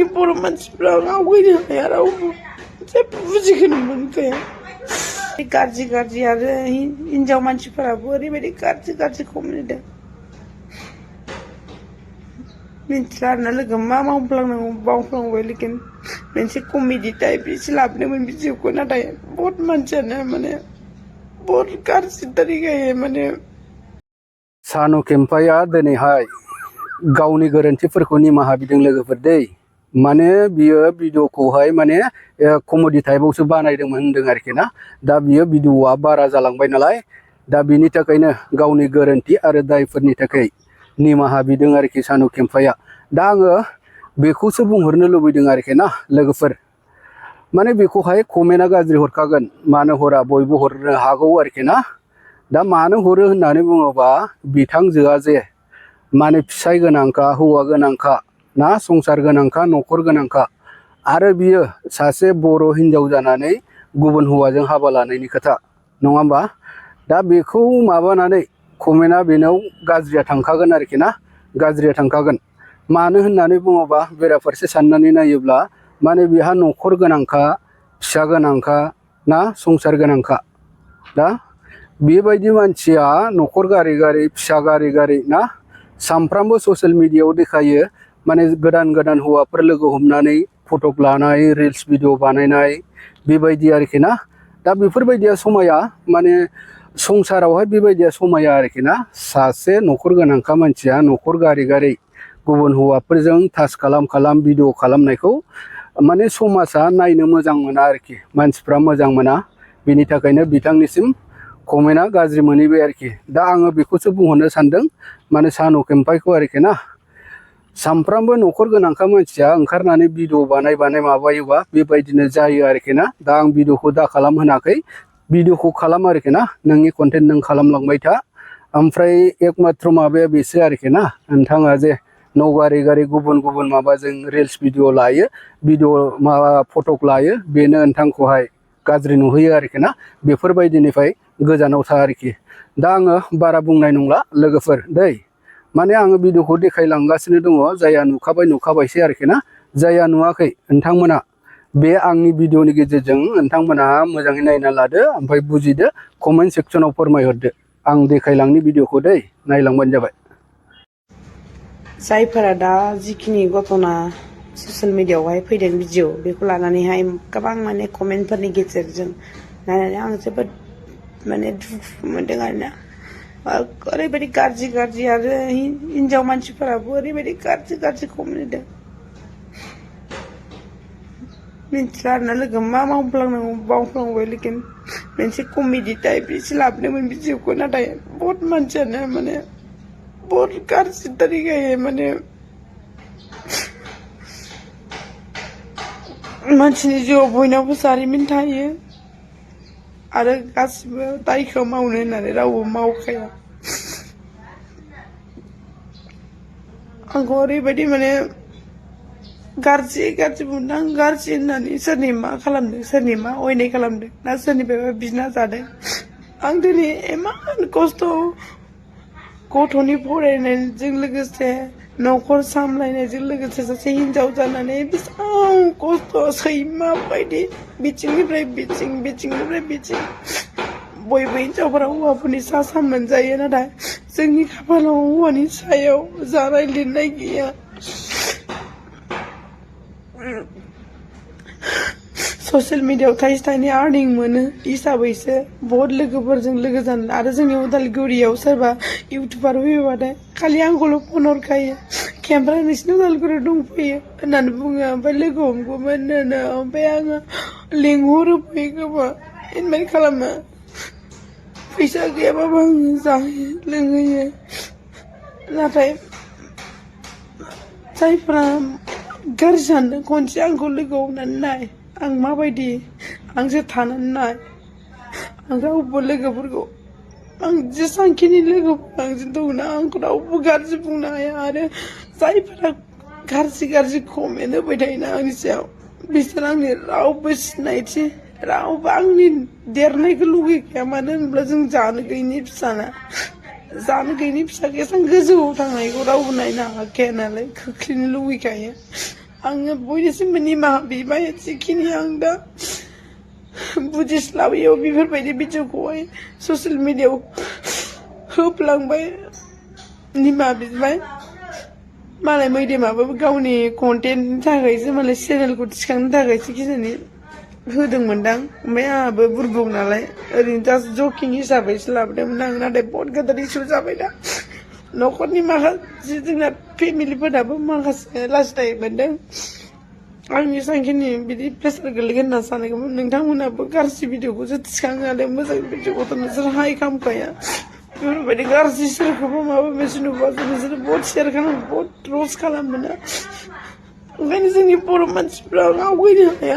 जोंनि बर' मानसिफ्रा आवगायनो हाया रावबो जेबो बुजिखोनो मोनखाया गाज्रि गाज्रि आरो हिनजाव मानसिफोराबो ओरैबायदि गाज्रि गाज्रि कमेन्ट मिन्थिला आरोना लोगो मा मावफ्लांनांगौ बावफ्लांबाय लेकिन मोनसे कमेडि टाइप एसे लाबोदोंमोन भिडिअखौ नाथाय बहुत मानसियानो माने बहुत गाज्रि तरिकायै माने सानु केम्पाया दिनैहाय गावनि गोरोन्थिफोरखौ निमाहा बिदों लोगोफोर दै माने बियो भिडिअखौहाय माने कमेडि टाइपआवसो बानायदोंमोन होनदों आरोखि ना दा बियो भिडिअआ बारा जालांबाय नालाय दा बिनि थाखायनो गावनि गोरोन्थि आरो दायफोरनि थाखाय निमाहा बिदों आरोखि सानु केम्पाया दा आङो बेखौसो बुंहरनो लुबैदों आरोखि ना लोगोफोर माने बेखौहाय कमेन्टआ गाज्रि हरखागोन मानो हरा बयबो हरनो हागौ आरोखि ना दा मानो हरो होननानै बुङोबा बिथांजोआ जे माने फिसाय गोनांखा हौवा गोनांखा ना संसार गोनांखा न'खर गोनांखा आरो बियो सासे बर' हिनजाव जानानै गुबुन हौवाजों हाबा लानायनि खोथा नङा होमबा दा बेखौ माबानानै कमेन्टआ बेनाव गाज्रिया थांखागोन आरोखि ना गाज्रिया थांखागोन मानो होननानै बुङोबा बेराफारसे साननानै नायोब्ला माने बेहा न'खर गोनांखा फिसा गोनांखा ना संसार गोनांखा दा बेबायदि मानसिया न'खर गारै गारै फिसा गारै गारै ना सामफ्रामबो ससियेल मिडियायाव देखायो माने गोदान गोदान हौवाफोर लोगो हमनानै फटक लानाय रिल्स भिडिअ बानायनाय बेबायदि आरोखि ना दा बेफोरबायदिया समाया माने संसारावहाय बेबायदिया समाया आरोखि ना सासे न'खर गोनांखा मानसिया न'खर गारै गारै गुबुन हौवाफोरजों टाच खालाम भिडिअ खालामनायखौ माने समाजा नायनो मोजां मोना आरोखि मानसिफ्रा मोजां मोना बिनि थाखायनो बिथांनिसिम कमेन्टआ गाज्रि मोनहैबाय आरोखि दा आङो बेखौसो बुंहरनो सानदों माने सानु केम्पाइखौ आरोखि ना सामफ्रामबो न'खर गोनांखा मानसिया ओंखारनानै भिडिअ बानाय माबायोबा बेबायदिनो जायो आरोखि ना दा आं भिडिअखौ दा खालाम होनाखै भिडिअखौ खालाम आरोखि ना नोंनि कन्टेन्ट नों खालामलांबाय था ओमफ्राय एकमात्र माबाया बेसो आरोखि ना नोंथाङा जे न' गारै गारै गुबुन गुबुन माबाजों रिल्स भिडिअ लायो भिडिअ माबा फटक लायो बेनो नोंथांखौहाय गाज्रि नुहैयो आरोखि ना बेफोरबायदिनिफ्राय गोजानाव था आरोखि दा आङो बारा बुंनाय नंला लोगोफोर दै माने आङो भिडिअखौ देखायलांगासिनो दङ जायहा नुखाबायसै आरोखि ना जायहा नुवाखै नोंथांमोना बे आंनि भिडिअनि गेजेरजों नोंथांमोना मोजाङै नायना लादो ओमफ्राय बुजिदो कमेन्ट सेक्सनाव फोरमायहरदो आं देखायलांनि भिडिअखौ दै नायलांबानो जाबाय जायफोरा दा जिखिनि घटना ससियेल मिडियायावहाय फैदों भिडिअ बेखौ लानानैहाय गोबां माने कमेन्टफोरनि गेजेरजों नायनानै आं जोबोद माने दुखु मोनदों आरोना ओरैबायदि गाज्रि गाज्रि आरो हिनजाव मानसिफोराबो ओरैबायदि गाज्रि गाज्रि कमेन्ट मिन्थिला आरोना लोगो मा मावफ्लांनांगौ बावफ्लांबाय लेकिन मोनसे कमेडि टाइप एसे लाबोदोंमोन भिडिअखौ नाथाय बहुत मानसियानो माने बहुत गाज्रि तरिकायै माने मानसिनि जिउआव बयनावबो जारिमिन थायो आरो गासिबो दायखौ मावनो होननानै रावबो मावखाया आंखौ ओरैबायदि माने गाज्रि मोनदों आं गाज्रि होननानै सोरनि मा खालामदों सोरनि मा अयनाय खालामदों ना सोरनिफ्रायबा बिना जादों आं दिनै इमान खस्थ' गथ'नि फरायनायजों लोगोसे न'खर सामलायनायजों लोगोसे सासे हिनजाव जानानै बेसेबां खस्थ' सैमा बायदि बिथिंनिफ्राय बिथिं बयबो हिनजावफोरा हौवाफोरनि सा मोनजायो नाथाय जोंनि खाफालाव हौवानि सायाव जानाय लिरनाय गैया ससियेल मिडियायाव थाइसे थाइनै आर्निं मोनो हिसाबैसो बहुत लोगोफोरजों लोगो जानो आरो जोंनि उदालगुरियाव सोरबा इउटुबार फैबाथाय खालि आंखौल' फन हरखायो केमेरा नोंसिनि उदालगुरियाव दंफैयो होननानै बुङो ओमफ्राय लोगो हमगौमोन होनो ओमफ्राय आङो लिंहरो फै खोमा इनभाइट खालामो फैसा गैयाबाबो आङो जाहोयो लोंहोयो नाथाय जायफोरा गाज्रि सानदों खनसे आंखौ लोगो हमनानै नाय आं माबायदि आंसो थानानै नाय आं रावबो लोगोफोरखौ आं जेसांखिनि लोगोफोर आंजों दंना आंखौ रावबो गाज्रि बुंनो हाया आरो जायफोरा गाज्रि कमेन्ट होबाय थायोना आंनि सायाव बिसोर आंनि रावबो सिनायथि रावबो आंनि देरनायखौ लुगैखाया मानो होनब्ला जों जानो गैयिनि फिसाना जानो गैयिनि फिसाखौ एसेबां गोजौआव थांनायखौ रावबो नायनो हाखाया नालाय खोख्लैनो लुगैखायो आङो बयनिसिमबो निमाहा बिबाय जिखिनि आं दा बुजिस्लाबैयाव बेफोरबायदि भिडिअखौहाय ससियेल मिडियायाव होफ्लांबाय निमाहा बिबाय मालाय मैदेमाबो गावनि कन्टेन्टनि थाखायसो मालाय चेनेलखौ थिखांनो थाखायसो गिनानै होदोंमोनदां ओमफ्राय आंहाबो बुरबुक नालाय ओरैनो जास्ट जकिं हिसाबैसो लाबोदोंमोन आं नाथाय बहुत गिदिर इसु जाबाय दा न'खरनि माखासे जोंना फेमिलिफोराबो माखासे लाजिनाय मोनदों आंनि सांखिनि बिदि प्रेसार गोलैगोन होनना सानाखैमोन नोंथांमोनाबो गाज्रि भिडिअखौसो थिखाङो आरो मोजां भिडिअखौथ' नोंसोर हाय खालामखाया बेफोरबायदि गाज्रि सोरखौबा माबा मोनसे नुबा नोंसोर बहुत शेयार खालामो बहुत रस्ट खालामो ना ओंखायनो जोंनि बर' मानसिफ्रा आवगायनो हाया